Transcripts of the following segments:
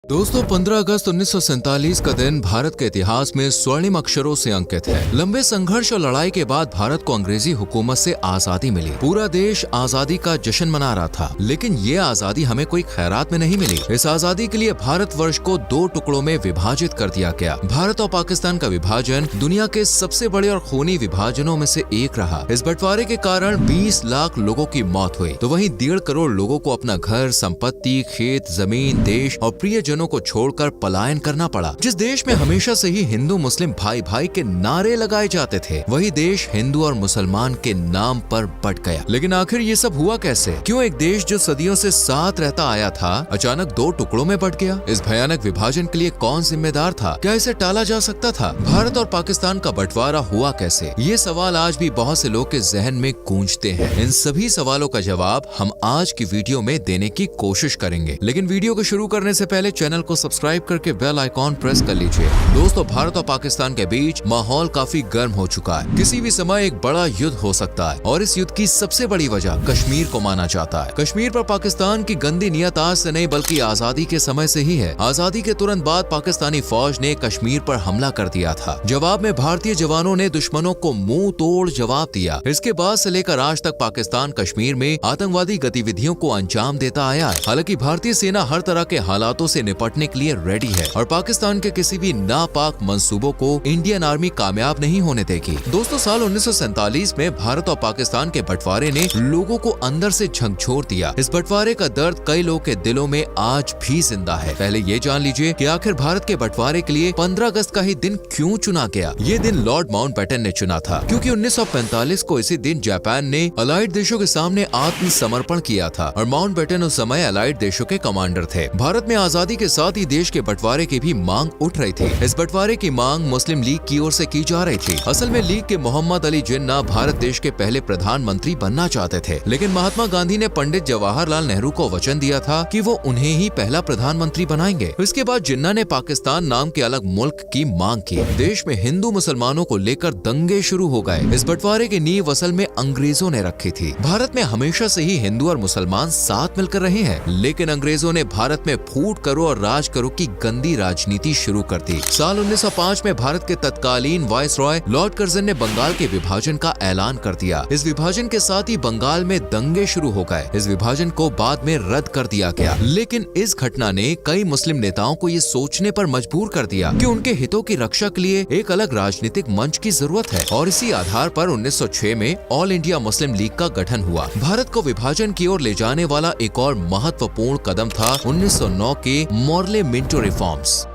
दोस्तों 15 अगस्त 1947 का दिन भारत के इतिहास में स्वर्णिम अक्षरों से अंकित है। लंबे संघर्ष और लड़ाई के बाद भारत को अंग्रेजी हुकूमत से आजादी मिली। पूरा देश आजादी का जश्न मना रहा था, लेकिन ये आजादी हमें कोई खैरात में नहीं मिली। इस आजादी के लिए भारतवर्ष को दो टुकड़ों में विभाजित कर दिया गया। भारत और पाकिस्तान का विभाजन दुनिया के सबसे बड़े और खूनी विभाजनों में से एक रहा। इस बंटवारे के कारण 20 लाख लोगों की मौत हुई, तो वहीं 1.5 करोड़ लोगों को अपना घर, संपत्ति, खेत, जमीन, देश और प्रियजनों को छोड़कर पलायन करना पड़ा। जिस देश में हमेशा से ही हिंदू मुस्लिम भाई भाई के नारे लगाए जाते थे, वही देश हिंदू और मुसलमान के नाम पर बट गया। लेकिन आखिर ये सब हुआ कैसे? क्यों एक देश जो सदियों से साथ रहता आया था अचानक दो टुकड़ों में बट गया? इस भयानक विभाजन के लिए कौन जिम्मेदार था? क्या इसे टाला जा सकता था? भारत और पाकिस्तान का बंटवारा हुआ कैसे? ये सवाल आज भी बहुत से लोग के जहन में गूंजते हैं। इन सभी सवालों का जवाब हम आज की वीडियो में देने की कोशिश करेंगे। लेकिन वीडियो को शुरू करने से पहले चैनल को सब्सक्राइब करके बेल आइकॉन प्रेस कर लीजिए। दोस्तों, भारत और पाकिस्तान के बीच माहौल काफी गर्म हो चुका है। किसी भी समय एक बड़ा युद्ध हो सकता है और इस युद्ध की सबसे बड़ी वजह कश्मीर को माना जाता है। कश्मीर पर पाकिस्तान की गंदी नियत आज से नहीं बल्कि आजादी के समय से ही है। आजादी के तुरंत बाद पाकिस्तानी फौज ने कश्मीर पर हमला कर दिया था। जवाब में भारतीय जवानों ने दुश्मनों को मुंह तोड़ जवाब दिया। इसके बाद से लेकर आज तक पाकिस्तान कश्मीर में आतंकवादी गतिविधियों को अंजाम देता आया है। हालांकि भारतीय सेना हर तरह के हालातों से निपटने के लिए रेडी है और पाकिस्तान के किसी भी नापाक मंसूबों को इंडियन आर्मी कामयाब नहीं होने देगी। दोस्तों, साल 1947 में भारत और पाकिस्तान के बंटवारे ने लोगों को अंदर से झकझोर दिया। इस बंटवारे का दर्द कई लोगों के दिलों में आज भी जिंदा है। पहले ये जान लीजिए कि आखिर भारत के बंटवारे के लिए 15 अगस्त का ही दिन क्यों चुना गया। ये दिन लॉर्ड माउंटबेटन ने चुना था क्योंकि 1945 को इसी दिन जापान ने अलाइड देशों के सामने आत्मसमर्पण किया था और माउंटबेटन उस समय अलाइड देशों के कमांडर थे। भारत में आजादी के साथ ही देश के बंटवारे की भी मांग उठ रही थी। इस बंटवारे की मांग मुस्लिम लीग की ओर से की जा रही थी। असल में लीग के मोहम्मद अली जिन्ना भारत देश के पहले प्रधानमंत्री बनना चाहते थे, लेकिन महात्मा गांधी ने पंडित जवाहरलाल नेहरू को वचन दिया था कि वो उन्हें ही पहला प्रधानमंत्री बनाएंगे। इसके बाद जिन्ना ने पाकिस्तान नाम के अलग मुल्क की मांग की। देश में हिंदू मुसलमानों को लेकर दंगे शुरू हो गए। इस बंटवारे की नींव असल में अंग्रेजों ने रखी थी। भारत में हमेशा से ही हिंदू और मुसलमान साथ मिलकर रहे हैं, लेकिन अंग्रेजों ने भारत में फूट करो और राज करो की गंदी राजनीति शुरू कर दी। साल 1905 में भारत के तत्कालीन वायसरॉय लॉर्ड कर्जन ने बंगाल के विभाजन का ऐलान कर दिया। इस विभाजन के साथ ही बंगाल में दंगे शुरू हो गए। इस विभाजन को बाद में रद्द कर दिया गया, लेकिन इस घटना ने कई मुस्लिम नेताओं को ये सोचने पर मजबूर कर दिया कि उनके हितों की रक्षा के लिए एक अलग राजनीतिक मंच की जरूरत है और इसी आधार पर 1906 में ऑल इंडिया मुस्लिम लीग का गठन हुआ। भारत को विभाजन की ओर ले जाने वाला एक और महत्वपूर्ण कदम था 1909 के मॉर्ले मिंटो रिफॉर्म्स।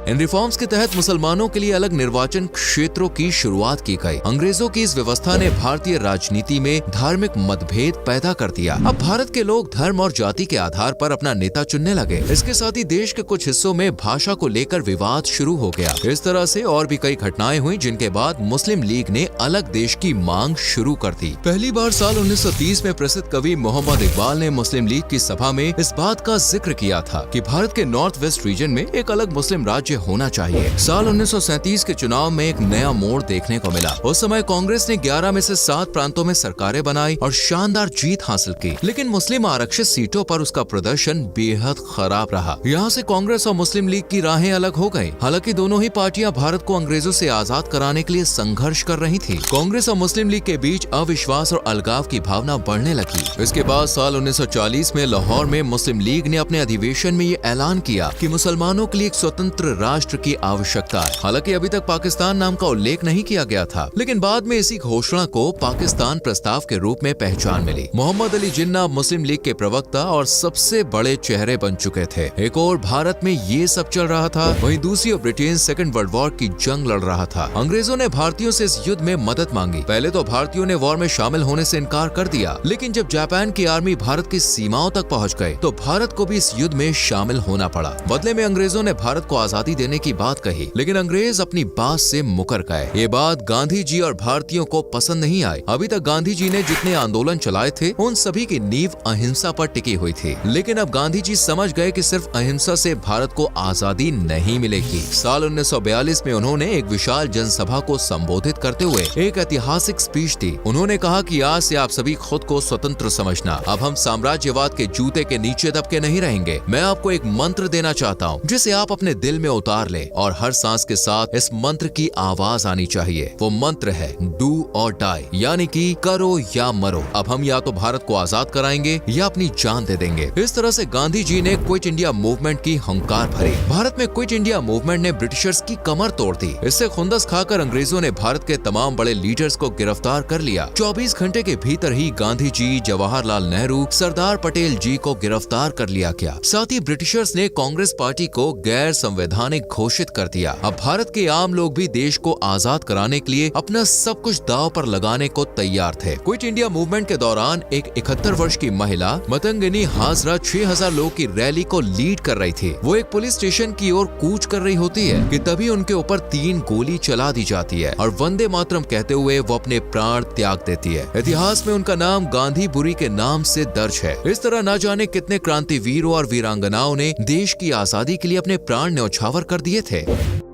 इन रिफॉर्म्स के तहत मुसलमानों के लिए अलग निर्वाचन क्षेत्रों की शुरुआत की गई। अंग्रेजों की इस व्यवस्था ने भारतीय राजनीति में धार्मिक मतभेद पैदा कर दिया। अब भारत के लोग धर्म और जाति के आधार पर अपना नेता चुनने लगे। इसके साथ ही देश के कुछ हिस्सों में भाषा को लेकर विवाद शुरू हो गया। इस तरह से और भी कई घटनाएं हुई, जिनके बाद मुस्लिम लीग ने अलग देश की मांग शुरू कर दी। पहली बार साल 1930 में प्रसिद्ध कवि मोहम्मद इकबाल ने मुस्लिम लीग की सभा में इस बात का जिक्र किया था कि भारत के नॉर्थ वेस्ट रीजन में एक अलग मुस्लिम राज्य होना चाहिए। साल 1937 के चुनाव में एक नया मोड़ देखने को मिला। उस समय कांग्रेस ने 11 में से 7 प्रांतों में सरकारें बनाई और शानदार जीत हासिल की, लेकिन मुस्लिम आरक्षित सीटों पर उसका प्रदर्शन बेहद खराब रहा। यहाँ से कांग्रेस और मुस्लिम लीग की राहें अलग हो गयी। हालांकि दोनों ही पार्टियां भारत को अंग्रेजों से आजाद कराने के लिए संघर्ष कर रही थी। कांग्रेस और मुस्लिम लीग के बीच अविश्वास और अलगाव की भावना बढ़ने लगी। इसके बाद साल 1940 में लाहौर में मुस्लिम लीग ने अपने अधिवेशन में ये ऐलान किया कि मुसलमानों के लिए एक स्वतंत्र राष्ट्र की आवश्यकता है। हालांकि अभी तक पाकिस्तान नाम का उल्लेख नहीं किया गया था, लेकिन बाद में इसी घोषणा को पाकिस्तान प्रस्ताव के रूप में पहचान मिली। मोहम्मद अली जिन्ना मुस्लिम लीग के प्रवक्ता और सबसे बड़े चेहरे बन चुके थे। एक और भारत में ये सब चल रहा था, वहीं दूसरी ओर ब्रिटेन सेकंड वर्ल्ड वॉर की जंग लड़ रहा था। अंग्रेजों ने भारतीयों से इस युद्ध में मदद मांगी। पहले तो भारतीयों ने वॉर में शामिल होने से इनकार कर दिया, लेकिन जब जापान की आर्मी भारत की सीमाओं तक पहुँच गयी तो भारत को भी इस युद्ध में शामिल होना पड़ा। बदले में अंग्रेजों ने भारत को आजादी आजादी देने की बात कही, लेकिन अंग्रेज अपनी बात से मुकर गए। ये बात गांधी जी और भारतीयों को पसंद नहीं आई। अभी तक गांधी जी ने जितने आंदोलन चलाए थे उन सभी की नींव अहिंसा पर टिकी हुई थी, लेकिन अब गांधी जी समझ गए कि सिर्फ अहिंसा से भारत को आजादी नहीं मिलेगी। साल 1942 में उन्होंने एक विशाल जनसभा को संबोधित करते हुए एक ऐतिहासिक स्पीच दी। उन्होंने कहा कि आज से आप सभी खुद को स्वतंत्र समझना, अब हम साम्राज्यवाद के जूते के नीचे दबके नहीं रहेंगे। मैं आपको एक मंत्र देना चाहता हूँ जिसे आप अपने दिल में उतार ले और हर सांस के साथ इस मंत्र की आवाज आनी चाहिए। वो मंत्र है डू और डाई, यानी कि करो या मरो। अब हम या तो भारत को आजाद कराएंगे या अपनी जान दे देंगे। इस तरह से गांधी जी ने क्विट इंडिया मूवमेंट की हुंकार भरी। भारत में क्विट इंडिया मूवमेंट ने ब्रिटिशर्स की कमर तोड़ दी। इससे खुंदस खाकर अंग्रेजों ने भारत के तमाम बड़े लीडर्स को गिरफ्तार कर लिया। 24 घंटे के भीतर ही गांधी जी, जवाहरलाल नेहरू, सरदार पटेल जी को गिरफ्तार कर लिया गया। साथ ही ब्रिटिशर्स ने कांग्रेस पार्टी को गैर संवैधानिक घोषित कर दिया। अब भारत के आम लोग भी देश को आजाद कराने के लिए अपना सब कुछ दांव पर लगाने को तैयार थे। क्विट इंडिया मूवमेंट के दौरान एक 71 वर्ष की महिला मतंगिनी हाजरा 6000 लोगों की रैली को लीड कर रही थी। वो एक पुलिस स्टेशन की ओर कूच कर रही होती है कि तभी उनके ऊपर 3 गोली चला दी जाती है और वंदे मातरम कहते हुए वो अपने प्राण त्याग देती है। इतिहास में उनका नाम गांधी बुरी के नाम से दर्ज है। इस तरह न जाने कितने क्रांतिवीरों और वीरांगनाओं ने देश की आजादी के लिए अपने प्राण न्यौछावर कर दिए थे।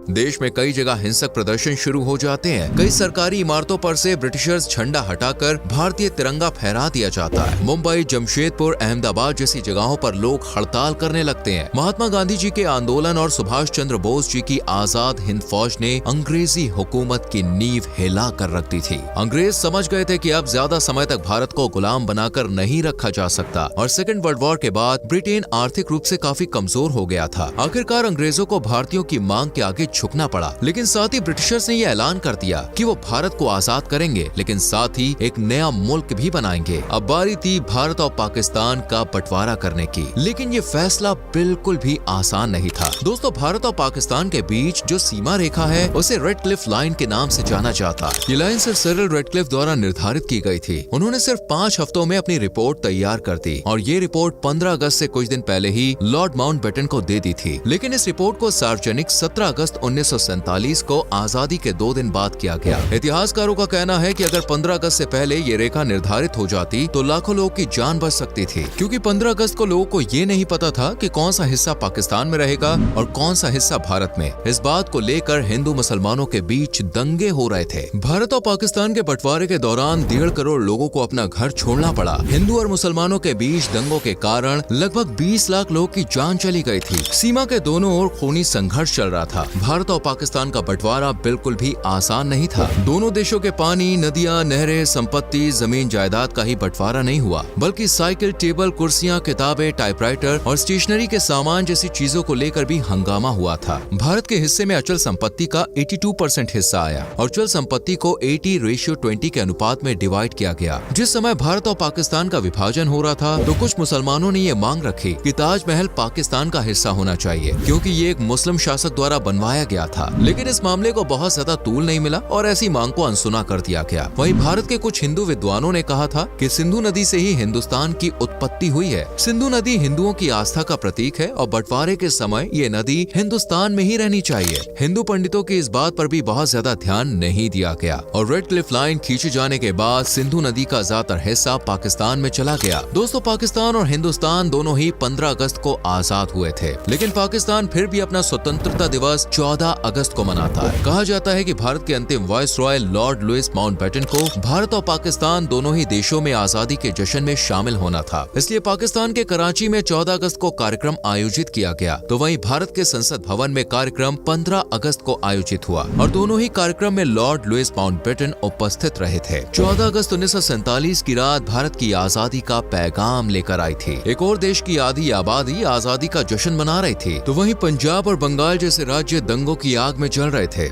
देश में कई जगह हिंसक प्रदर्शन शुरू हो जाते हैं। कई सरकारी इमारतों पर से ब्रिटिशर्स झंडा हटाकर भारतीय तिरंगा फहरा दिया जाता है। मुंबई, जमशेदपुर, अहमदाबाद जैसी जगहों पर लोग हड़ताल करने लगते हैं। महात्मा गांधी जी के आंदोलन और सुभाष चंद्र बोस जी की आजाद हिंद फौज ने अंग्रेजी हुकूमत की नींव हिला कर रख दी थी। अंग्रेज समझ गए थे कि अब ज्यादा समय तक भारत को गुलाम बनाकर नहीं रखा जा सकता और सेकेंड वर्ल्ड वॉर के बाद ब्रिटेन आर्थिक रूप से काफी कमजोर हो गया था। आखिरकार अंग्रेजों को भारतीयों की मांग के आगे झुकना पड़ा, लेकिन साथ ही ब्रिटिशर्स ने यह ऐलान कर दिया कि वो भारत को आजाद करेंगे, लेकिन साथ ही एक नया मुल्क भी बनाएंगे। अब बारी थी भारत और पाकिस्तान का बंटवारा करने की, लेकिन ये फैसला बिल्कुल भी आसान नहीं था। दोस्तों, भारत और पाकिस्तान के बीच जो सीमा रेखा है उसे रेड क्लिफ लाइन के नाम से जाना जाता है। ये लाइन सिर्फ सिरिल रेडक्लिफ द्वारा निर्धारित की गई थी। उन्होंने सिर्फ 5 हफ्तों में अपनी रिपोर्ट तैयार कर दी और ये रिपोर्ट 15 अगस्त से कुछ दिन पहले ही लॉर्ड माउंटबेटन को दे दी थी, लेकिन इस रिपोर्ट को सार्वजनिक 17 अगस्त 1947 को आजादी के 2 दिन बाद किया गया। इतिहासकारों का कहना है कि अगर 15 अगस्त से पहले ये रेखा निर्धारित हो जाती तो लाखों लोगों की जान बच सकती थी, क्योंकि 15 अगस्त को लोगों को ये नहीं पता था कि कौन सा हिस्सा पाकिस्तान में रहेगा और कौन सा हिस्सा भारत में। इस बात को लेकर हिंदू मुसलमानों के बीच दंगे हो रहे थे। भारत और पाकिस्तान के बंटवारे के दौरान 1.5 करोड़ लोगों को अपना घर छोड़ना पड़ा। हिंदू और मुसलमानों के बीच दंगों के कारण लगभग 20 लाख लोगों की जान चली गई थी। सीमा के दोनों ओर खूनी संघर्ष चल रहा था। भारत और पाकिस्तान का बंटवारा बिल्कुल भी आसान नहीं था। दोनों देशों के पानी, नदियां, नहरें, संपत्ति, जमीन जायदाद का ही बंटवारा नहीं हुआ, बल्कि साइकिल, टेबल, कुर्सियां, किताबें, टाइपराइटर और स्टेशनरी के सामान जैसी चीजों को लेकर भी हंगामा हुआ था। भारत के हिस्से में अचल संपत्ति का 82% हिस्सा आया और चल संपत्ति को 80:20 के अनुपात में डिवाइड किया गया। जिस समय भारत और पाकिस्तान का विभाजन हो रहा था तो कुछ मुसलमानों ने ये मांग रखी कि ताजमहल पाकिस्तान का हिस्सा होना चाहिए, क्योंकि ये एक मुस्लिम शासक द्वारा बनवाया गया था। लेकिन इस मामले को बहुत ज्यादा तूल नहीं मिला और ऐसी मांग को अनसुना कर दिया गया। वहीं भारत के कुछ हिंदू विद्वानों ने कहा था कि सिंधु नदी से ही हिंदुस्तान की उत्पत्ति हुई है। सिंधु नदी हिंदुओं की आस्था का प्रतीक है और बंटवारे के समय ये नदी हिंदुस्तान में ही रहनी चाहिए। हिंदू पंडितों की इस बात पर भी बहुत ज्यादा ध्यान नहीं दिया गया और रेड क्लिफ लाइन खींचे जाने के बाद सिंधु नदी का ज्यादातर हिस्सा पाकिस्तान में चला गया। दोस्तों, पाकिस्तान और हिंदुस्तान दोनों ही 15 अगस्त को आजाद हुए थे, लेकिन पाकिस्तान फिर भी अपना स्वतंत्रता दिवस 14 अगस्त को मनाता है। कहा जाता है कि भारत के अंतिम वायसरॉय लॉर्ड लुइस माउंटबेटन को भारत और पाकिस्तान दोनों ही देशों में आजादी के जश्न में शामिल होना था, इसलिए पाकिस्तान के कराची में 14 अगस्त को कार्यक्रम आयोजित किया गया। तो वहीं भारत के संसद भवन में कार्यक्रम 15 अगस्त को आयोजित हुआ और दोनों ही कार्यक्रम में लॉर्ड लुइस माउंटबेटन उपस्थित रहे थे। 14 अगस्त 1947 की रात भारत की आजादी का पैगाम लेकर आई थी। एक और देश की आधी आबादी आजादी का जश्न मना रही थी, तो वहीं पंजाब और बंगाल जैसे राज्य दंगों की आग में जल रहे थे।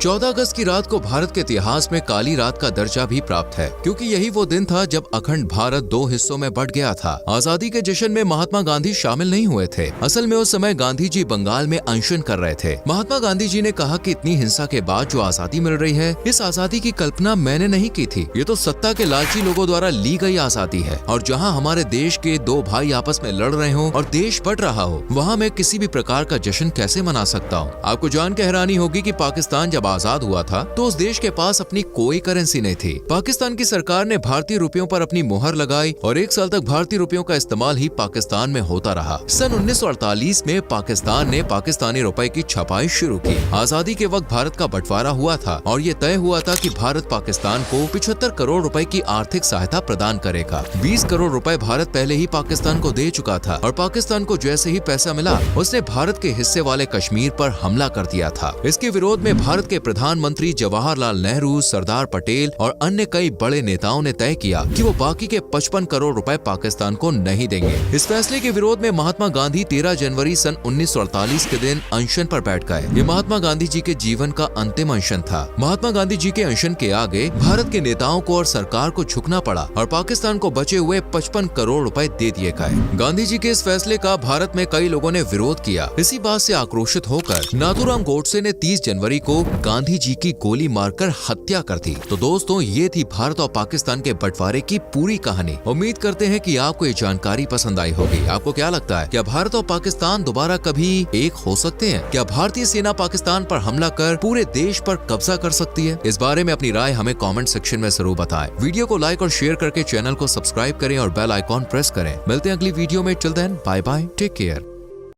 14 अगस्त की रात को भारत के इतिहास में काली रात का दर्जा भी प्राप्त है, क्योंकि यही वो दिन था जब अखंड भारत 2 हिस्सों में बंट गया था। आजादी के जश्न में महात्मा गांधी शामिल नहीं हुए थे। असल में उस समय गांधी जी बंगाल में अनशन कर रहे थे। महात्मा गांधी जी ने कहा कि इतनी हिंसा के बाद जो आजादी मिल रही है, इस आजादी की कल्पना मैंने नहीं की थी। ये तो सत्ता के लालची लोगों द्वारा ली गई आजादी है, और जहाँ हमारे देश के 2 भाई आपस में लड़ रहे हो और देश बट रहा हो, वहाँ मैं किसी भी प्रकार का जश्न कैसे मना सकता हूँ। आपको जान के हैरानी होगी कि पाकिस्तान जब आजाद हुआ था तो उस देश के पास अपनी कोई करेंसी नहीं थी। पाकिस्तान की सरकार ने भारतीय रुपयों पर अपनी मोहर लगाई और 1 साल तक भारतीय रुपयों का इस्तेमाल ही पाकिस्तान में होता रहा। सन 1948 में पाकिस्तान ने पाकिस्तानी रुपए की छपाई शुरू की। आजादी के वक्त भारत का बंटवारा हुआ था और ये तय हुआ था कि भारत पाकिस्तान को 75 करोड़ रुपए की आर्थिक सहायता प्रदान करेगा। 20 करोड़ रुपए भारत पहले ही पाकिस्तान को दे चुका था और पाकिस्तान को जैसे ही पैसा मिला, उसने भारत के हिस्से वाले कश्मीर पर हमला कर दिया था। इसके विरोध में भारत के प्रधानमंत्री जवाहरलाल नेहरू, सरदार पटेल और अन्य कई बड़े नेताओं ने तय किया कि वो बाकी के 55 करोड़ रुपए पाकिस्तान को नहीं देंगे। इस फैसले के विरोध में महात्मा गांधी 13 जनवरी सन 1948 के दिन अनशन पर बैठ गए। ये महात्मा गांधी जी के जीवन का अंतिम अनशन था। महात्मा गांधी जी के अनशन के आगे भारत के नेताओं को और सरकार को झुकना पड़ा और पाकिस्तान को बचे हुए 55 करोड़ रुपए दे दिए गए। गांधी जी के इस फैसले का भारत में कई लोगों ने विरोध किया। इसी बात से आक्रोशित होकर नाथूराम गोडसे ने 30 जनवरी को गांधी जी की गोली मारकर हत्या कर दी। तो दोस्तों, ये थी भारत और पाकिस्तान के बंटवारे की पूरी कहानी। उम्मीद करते हैं कि आपको ये जानकारी पसंद आई होगी। आपको क्या लगता है, क्या भारत और पाकिस्तान दोबारा कभी एक हो सकते हैं? क्या भारतीय सेना पाकिस्तान पर हमला कर पूरे देश पर कब्जा कर सकती है? इस बारे में अपनी राय हमें कमेंट सेक्शन में जरूर बताएं। वीडियो को लाइक और शेयर करके चैनल को सब्सक्राइब करें और बेल आइकॉन प्रेस करें। मिलते हैं अगली वीडियो में। Till then, bye bye, take care.